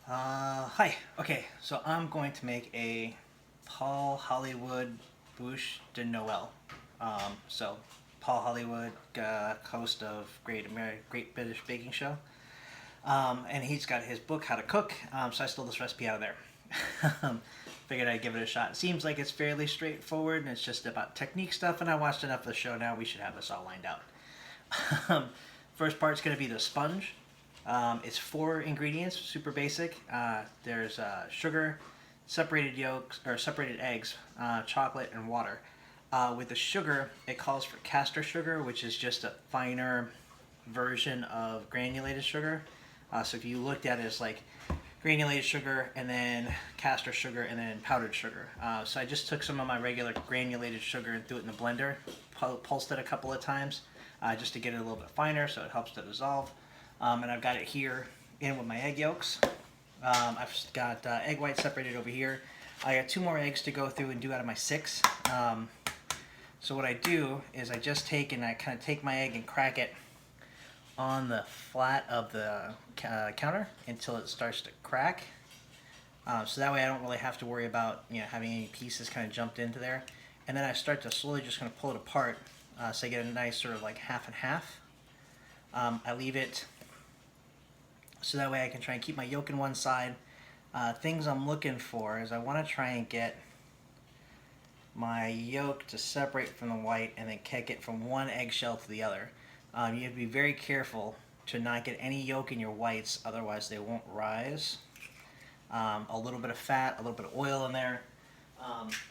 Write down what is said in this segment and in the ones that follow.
Hi. Okay, so I'm going to make a Paul Hollywood Buche De Noel. So Paul Hollywood, host of Great British Baking Show, and he's got his book How to Cook. So I stole this recipe out of there. Figured I'd give it a shot. It seems like it's fairly straightforward, and it's just about technique stuff. And I watched enough of the show now. We should have this all lined out. First part's going to be the sponge. It's 4 ingredients, super basic. There's sugar, separated yolks or separated eggs, chocolate, and water. With the sugar, it calls for castor sugar, which is just a finer version of granulated sugar. So if you looked at it as like granulated sugar and then castor sugar and then powdered sugar. So I just took some of my regular granulated sugar and threw it in the blender, pulsed it a couple of times just to get it a little bit finer so it helps to dissolve. And I've got it here in with my egg yolks. I've got egg whites separated over here. I got 2 more eggs to go through and do out of my 6. So what I do is I just take and I kind of take my egg and crack it on the flat of the counter until it starts to crack. So that way I don't really have to worry about having any pieces kind of jumped into there. And then I start to slowly just kind of pull it apart so I get a nice sort of like half and half. I leave it so that way I can try and keep my yolk in one side. Things I'm looking for is I want to try and get my yolk to separate from the white and then kick it from one eggshell to the other. You have to be very careful to not get any yolk in your whites, otherwise they won't rise. A little bit of fat, a little bit of oil in there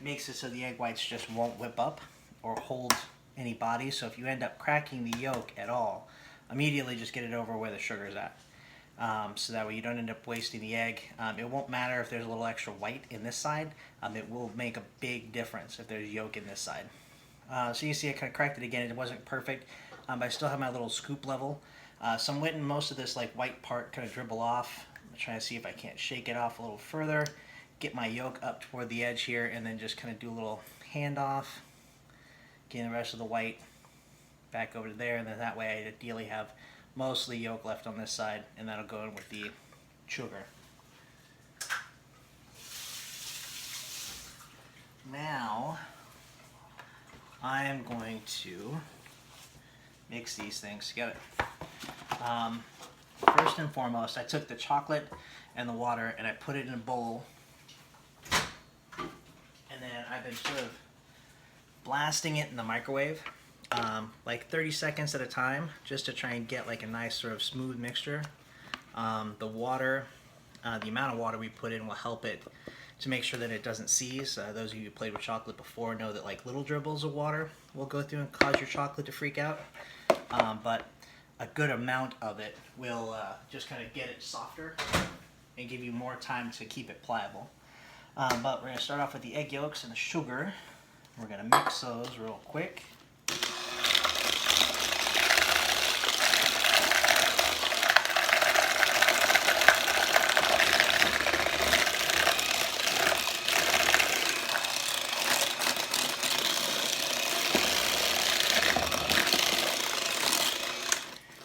makes it so the egg whites just won't whip up or hold any body. So if you end up cracking the yolk at all, immediately just get it over where the sugar's at. So that way you don't end up wasting the egg. It won't matter if there's a little extra white in this side. It will make a big difference if there's yolk in this side. So you see I kind of cracked it again. It wasn't perfect, but I still have my little scoop level. So I'm letting most of this like white part kind of dribble off. I'm trying to see if I can't shake it off a little further, get my yolk up toward the edge here, and then just kind of do a little handoff, getting the rest of the white back over to there, and then that way I ideally have mostly yolk left on this side, and that'll go in with the sugar. Now I am going to mix these things together. First and foremost, I took the chocolate and the water and I put it in a bowl, and then I've been sort of blasting it in the microwave like 30 seconds at a time, just to try and get like a nice sort of smooth mixture. The water, the amount of water we put in will help it to make sure that it doesn't seize. Those of you who played with chocolate before know that like little dribbles of water will go through and cause your chocolate to freak out. But a good amount of it will just kind of get it softer and give you more time to keep it pliable. But we're going to start off with the egg yolks and the sugar. We're going to mix those real quick.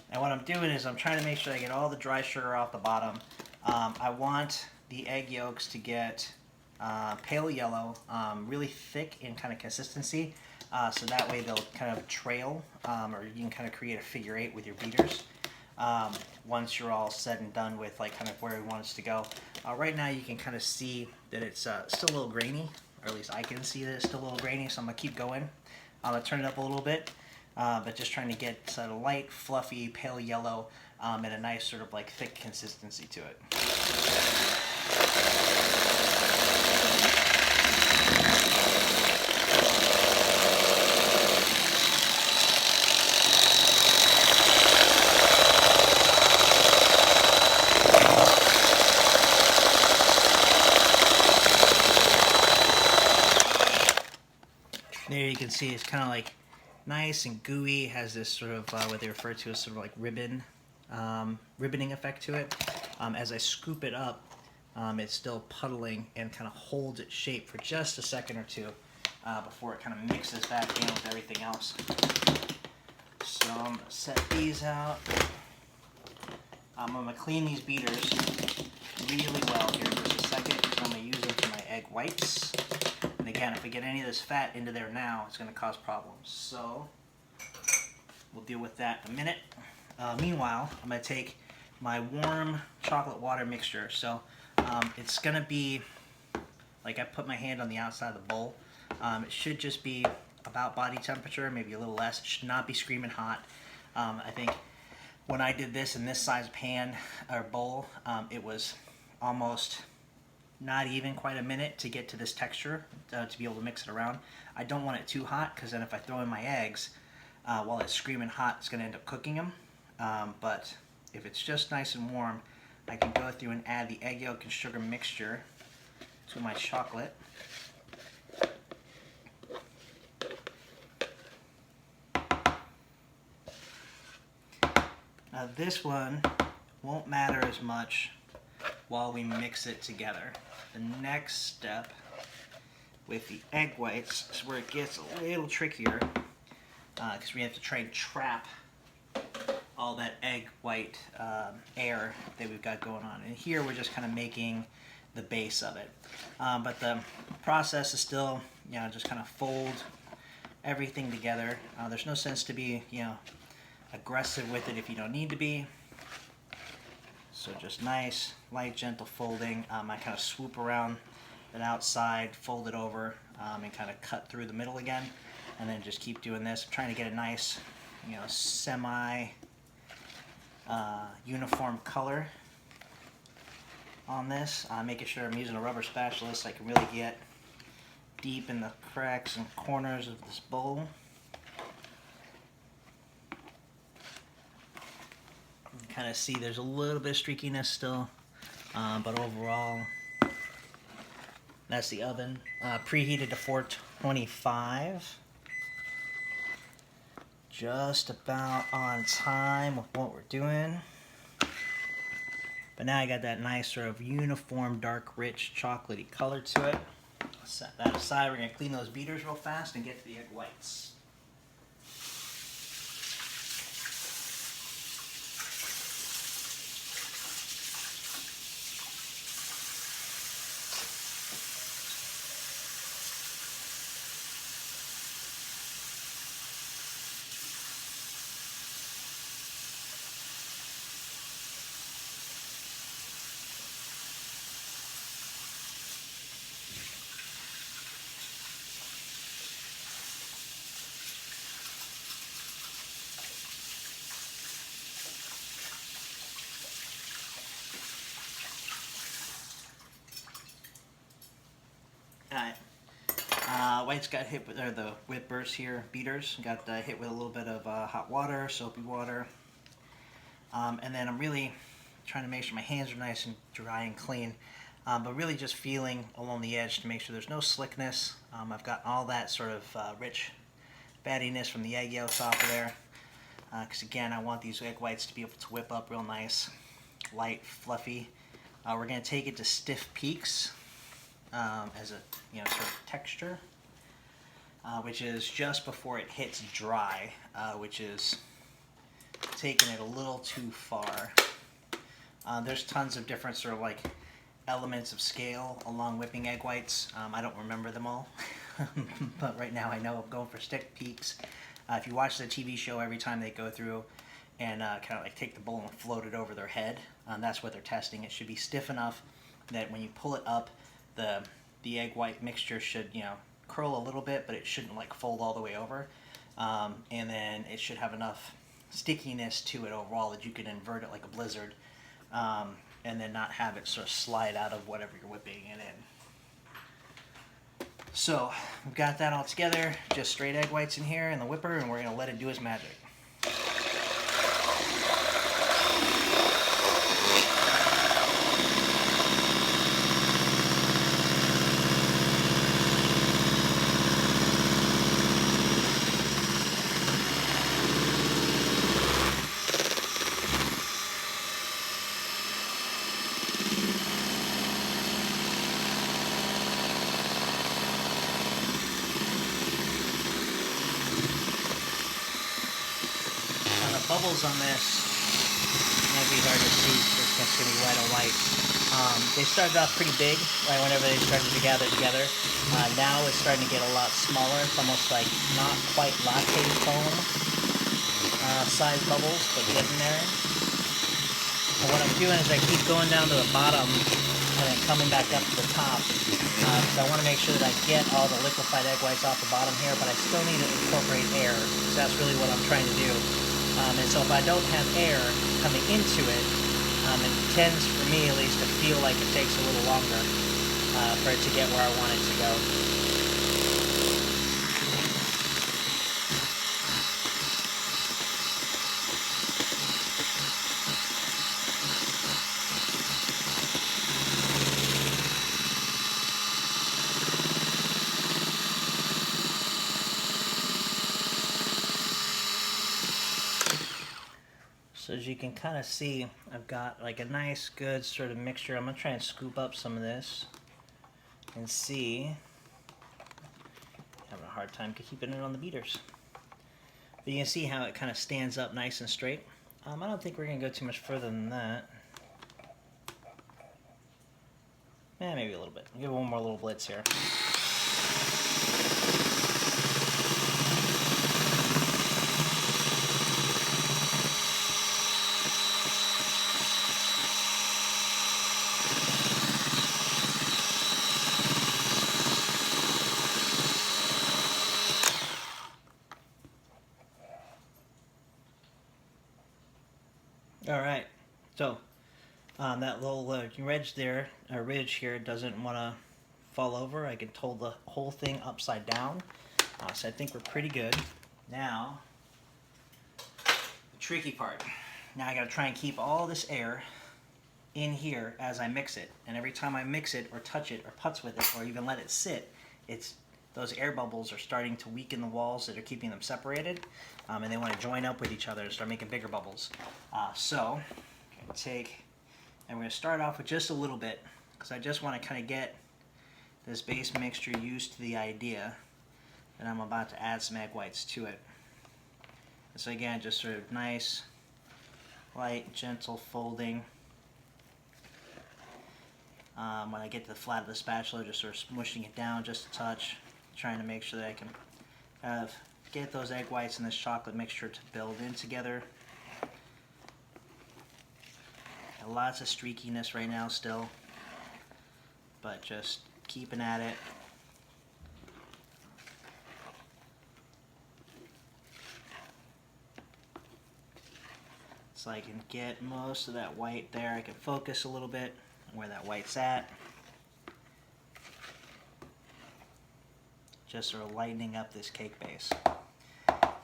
And what I'm doing is I'm trying to make sure I get all the dry sugar off the bottom. I want the egg yolks to get pale yellow, really thick in kind of consistency, so that way they'll kind of trail, or you can kind of create a figure 8 with your beaters once you're all said and done with like kind of where we want us to go. Right now you can kind of see that it's still a little grainy, or at least I can see that it's still a little grainy, so I'm going to keep going. I'm going to turn it up a little bit, but just trying to get sort of light, fluffy, pale yellow, and a nice sort of like thick consistency to it. There you can see it's kind of like nice and gooey, has this sort of what they refer to as sort of like ribboning effect to it. As I scoop it up, it's still puddling and kind of holds its shape for just a second or two before it kind of mixes back in with everything else. So I'm going to set these out. I'm going to clean these beaters really well here in just a second because I'm going to use them for my egg whites. And again, if I get any of this fat into there now, it's going to cause problems. So we'll deal with that in a minute. Meanwhile, I'm going to take my warm chocolate water mixture. So it's going to be, like I put my hand on the outside of the bowl. It should just be about body temperature, maybe a little less. It should not be screaming hot. I think when I did this in this size pan or bowl, it was almost not even quite a minute to get to this texture to be able to mix it around. I don't want it too hot because then if I throw in my eggs while it's screaming hot, it's going to end up cooking them. But if it's just nice and warm, I can go through and add the egg yolk and sugar mixture to my chocolate. Now this one won't matter as much while we mix it together. The next step with the egg whites is where it gets a little trickier because we have to try and trap all that egg white air that we've got going on. And here we're just kind of making the base of it. But the process is still, just kind of fold everything together. There's no sense to be, aggressive with it if you don't need to be. So just nice, light, gentle folding. I kind of swoop around that outside, fold it over, and kind of cut through the middle again. And then just keep doing this. I'm trying to get a nice, semi uniform color on this. Making sure I'm using a rubber spatula so I can really get deep in the cracks and corners of this bowl. Kind of see there's a little bit of streakiness still, but overall that's the oven preheated to 425, just about on time with what we're doing. But now I got that nice sort of uniform dark rich chocolatey color to it. Set that aside. We're going to clean those beaters real fast and get to the egg whites. Whites got hit with, or the whippers here, beaters, got hit with a little bit of hot water, soapy water. And then I'm really trying to make sure my hands are nice and dry and clean, but really just feeling along the edge to make sure there's no slickness. I've got all that sort of rich fattiness from the egg yolks off of there, because again, I want these egg whites to be able to whip up real nice, light, fluffy. We're going to take it to stiff peaks as a sort of texture, which is just before it hits dry, which is taking it a little too far. There's tons of different sort of like elements of scale along whipping egg whites. I don't remember them all, but right now I know I'm going for stiff peaks. If you watch the TV show, every time they go through and kind of like take the bowl and float it over their head, that's what they're testing. It should be stiff enough that when you pull it up, the egg white mixture should, curl a little bit, but it shouldn't like fold all the way over. And then it should have enough stickiness to it overall that you can invert it like a blizzard, and then not have it sort of slide out of whatever you're whipping it in. So we've got that all together, just straight egg whites in here in the whipper, and we're going to let it do its magic. Bubbles on this might be hard to see, it's going to be red and white. They started off pretty big, right whenever they started to gather together. Now it's starting to get a lot smaller. It's almost like not quite latte foam size bubbles, but getting there. And what I'm doing is I keep going down to the bottom and then coming back up to the top. So I want to make sure that I get all the liquefied egg whites off the bottom here, but I still need to incorporate air. So that's really what I'm trying to do. And so if I don't have air coming into it, it tends, for me at least, to feel like it takes a little longer for it to get where I want it to go. So as you can kind of see, I've got like a nice good sort of mixture. I'm going to try and scoop up some of this and see. Having a hard time keeping it on the beaters. But you can see how it kind of stands up nice and straight. I don't think we're going to go too much further than that. Maybe a little bit. I'll give it one more little blitz here. Alright, so that little ridge here doesn't want to fall over. I can hold the whole thing upside down. So I think we're pretty good. Now, the tricky part. Now I got to try and keep all this air in here as I mix it. And every time I mix it or touch it or putz with it or even let it sit, those air bubbles are starting to weaken the walls that are keeping them separated, and they want to join up with each other and start making bigger bubbles. So I'm going to take, and we're going to start off with just a little bit, because I just want to kind of get this base mixture used to the idea that I'm about to add some egg whites to it. And so again, just sort of nice, light, gentle folding. When I get to the flat of the spatula, just sort of smushing it down just a touch, trying to make sure that I can kind of get those egg whites and this chocolate mixture to build in together. Got lots of streakiness right now still, but just keeping at it. So I can get most of that white there. I can focus a little bit on where that white's at. Just sort of lightening up this cake base.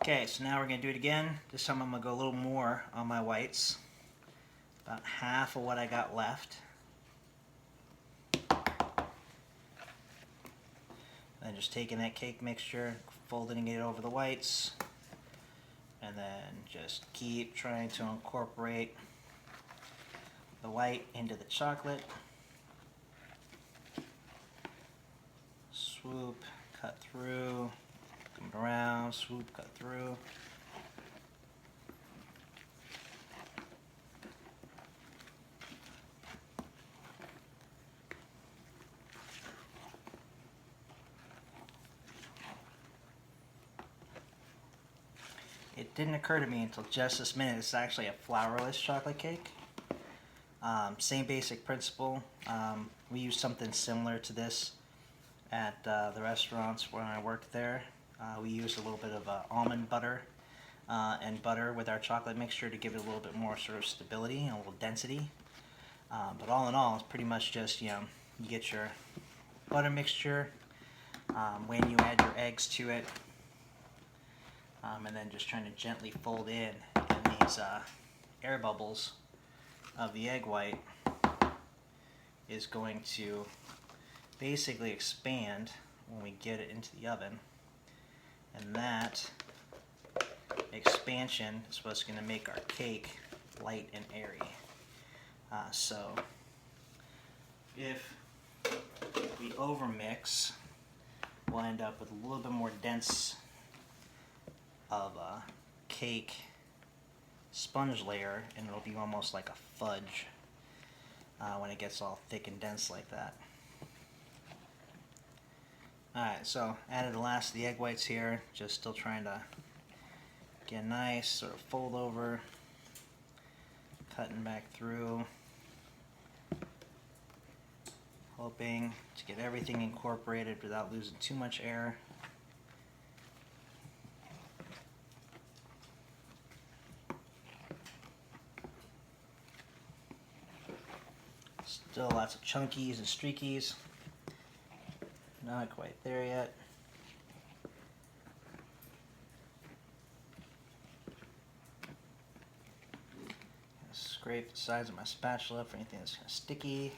Okay, so now we're going to do it again. This time I'm going to go a little more on my whites. About half of what I got left. Then just taking that cake mixture, folding it over the whites, and then just keep trying to incorporate the white into the chocolate. Swoop, cut through, come around, swoop, cut through. It didn't occur to me until just this minute, it's actually a flourless chocolate cake. Same basic principle. We use something similar to this at the restaurants when I worked there. We used a little bit of almond butter and butter with our chocolate mixture to give it a little bit more sort of stability and a little density. But all in all, it's pretty much just, you get your butter mixture, when you add your eggs to it, and then just trying to gently fold in, and these air bubbles of the egg white is going to basically expand when we get it into the oven, and that expansion is what's going to make our cake light and airy. So if we overmix, we'll end up with a little bit more dense of a cake sponge layer, and it'll be almost like a fudge when it gets all thick and dense like that. Alright, so added the last of the egg whites here, just still trying to get nice, sort of fold over, cutting back through, hoping to get everything incorporated without losing too much air. Still lots of chunkies and streakies. Not quite there yet. Scrape the sides of my spatula for anything that's kind of sticky.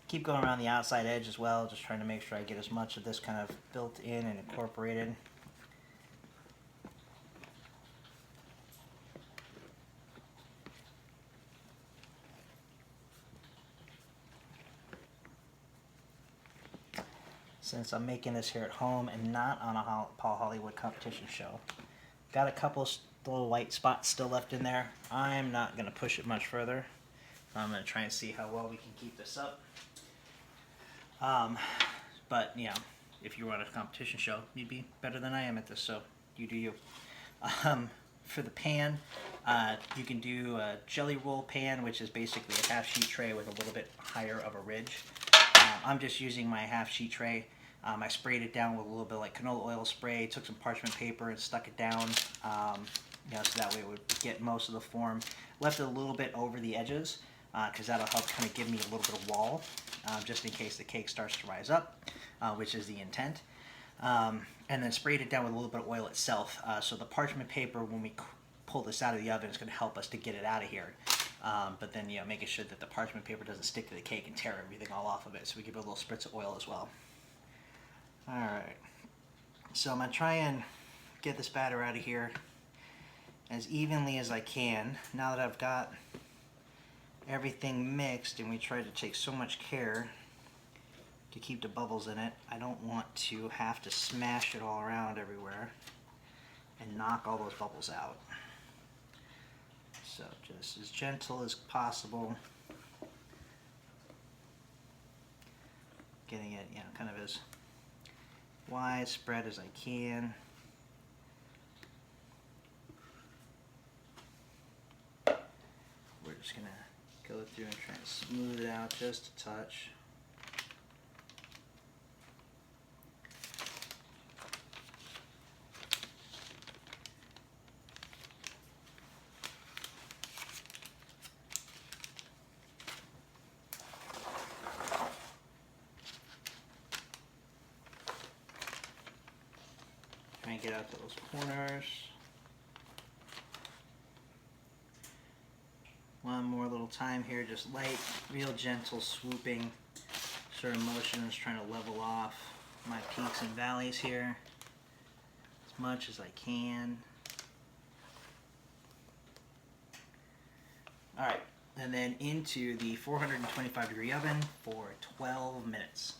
Keep going around the outside edge as well, just trying to make sure I get as much of this kind of built in and incorporated. Since I'm making this here at home and not on a Paul Hollywood competition show, got a couple little white spots still left in there. I'm not going to push it much further. I'm going to try and see how well we can keep this up. But, you know, if you were on a competition show, you'd be better than I am at this, so you do you. For the pan, you can do a jelly roll pan, which is basically a half sheet tray with a little bit higher of a ridge. I'm just using my half sheet tray. I sprayed it down with a little bit like canola oil spray, took some parchment paper and stuck it down, you know, so that way it would get most of the form. Left it a little bit over the edges, because that'll help kind of give me a little bit of wall, just in case the cake starts to rise up, which is the intent. And then sprayed it down with a little bit of oil itself. So the parchment paper, when we pull this out of the oven, is going to help us to get it out of here. But then, you know, making sure that the parchment paper doesn't stick to the cake and tear everything all off of it. So we give it a little spritz of oil as well. Alright, so I'm going to try and get this batter out of here as evenly as I can. Now that I've got everything mixed, and we try to take so much care to keep the bubbles in it, I don't want to have to smash it all around everywhere and knock all those bubbles out. So just as gentle as possible, getting it, you know, kind of as widespread as I can. We're just going to go through and try and smooth it out just a touch. Try and get out to those corners. One more little time here, just light, real gentle swooping sort of motions, trying to level off my peaks and valleys here as much as I can. Alright, and then into the 425-degree oven for 12 minutes.